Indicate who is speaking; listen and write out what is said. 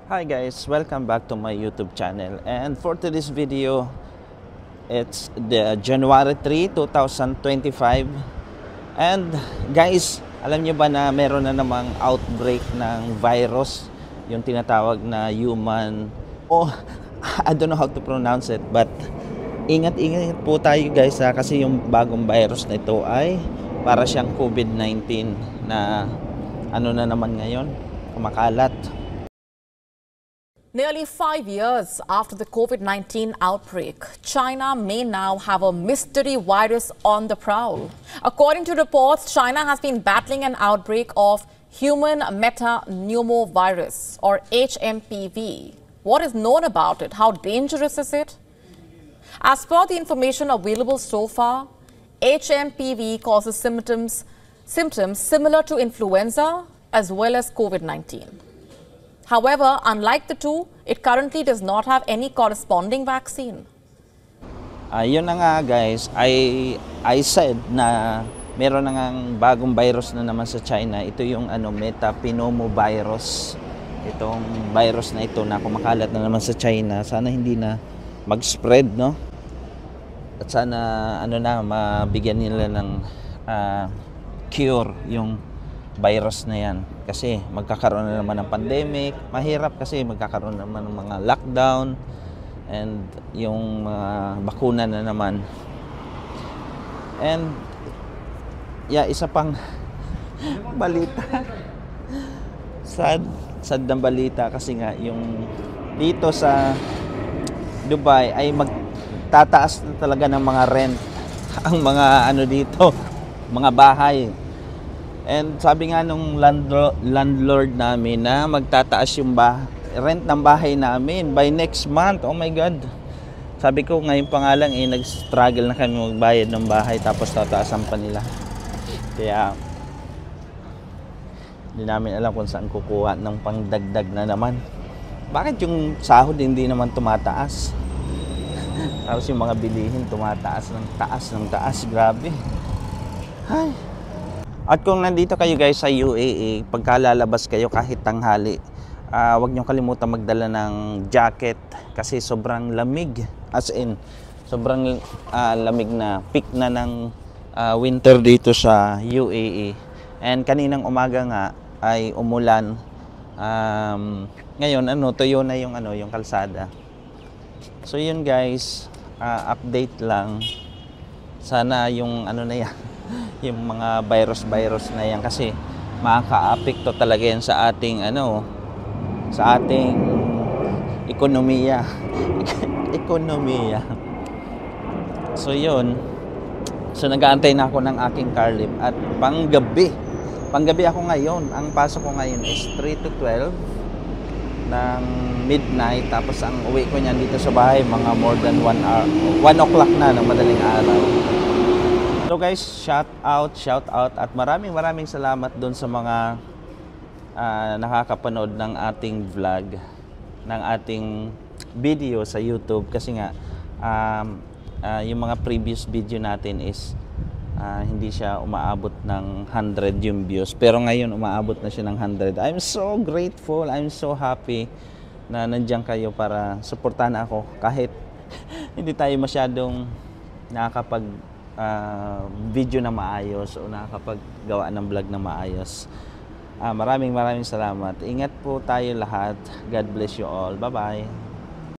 Speaker 1: Hi guys, welcome back to my YouTube channel. And for today's video, it's the January 3, 2025. And guys, alam niyo ba na meron na namang outbreak ng virus, yung tinatawag na human, I don't know how to pronounce it, but ingat-ingat po tayo guys kasi yung bagong virus na ito ay para siyang COVID-19 na ano na naman ngayon, kumakalat.
Speaker 2: Nearly 5 years after the COVID-19 outbreak, China may now have a mystery virus on the prowl. According to reports, China has been battling an outbreak of human metapneumovirus, or HMPV. What is known about it? How dangerous is it? As per the information available so far, HMPV causes symptoms similar to influenza as well as COVID-19. However, unlike the two, it currently does not have any corresponding vaccine.
Speaker 1: Yun na nga guys, I said na meron na ngang bagong virus na naman sa China. Ito yung metapneumovirus. Itong virus na ito na kumakalat na naman sa China. Sana hindi na mag-spread, no? At sana mabigyan nila ng cure yung virus na yan. Kasi magkakaroon na naman ng pandemic. Mahirap kasi magkakaroon naman ng mga lockdown and yung bakuna na naman. And yeah, isa pang balita. Sad na balita kasi nga yung dito sa Dubai ay magtataas na talaga ng mga rent ang mga dito, mga bahay. And sabi nga nung landlord namin na magtataas yung rent ng bahay namin by next month. Oh my God. Sabi ko ngayon pa nga lang nag-struggle na kami magbayad ng bahay tapos tataasan pa nila. Kaya hindi namin alam kung saan kukuha ng pangdagdag na naman. Bakit yung sahod hindi naman tumataas? Tapos yung mga bilihin tumataas ng taas. Grabe. Ay. At kung nandito kayo guys sa UAE, pagka lalabas kayo kahit tanghali, huwag nyo kalimutan magdala ng jacket kasi sobrang lamig. As in, sobrang lamig na. Peak na ng winter dito sa UAE. And kaninang umaga nga ay umulan. Ngayon, tuyo na yung kalsada. So yun guys, update lang. Sana yung na yan. Yung mga virus na yan kasi makaka-apekto talaga yan sa ating sa ating ekonomiya. So yun. So nag-aantay na ako ng aking car lift at panggabi ako ngayon. Ang pasok ko ngayon is 3 to 12 ng midnight, tapos ang uwi ko niyan dito sa bahay mga more than 1 hour, 1 o'clock na ng madaling araw. So guys, shout out at maraming salamat doon sa mga nakakapanood ng ating vlog, ng ating video sa YouTube kasi nga yung mga previous video natin is hindi siya umaabot ng 100 yung views, pero ngayon umaabot na siya ng 100. I'm so grateful, I'm so happy na nandiyan kayo para suportahan ako kahit hindi tayo masyadong nakakapag video na maayos o nakakapaggawa ng vlog na maayos. Maraming salamat. Ingat po tayo lahat. God bless you all. Bye-bye.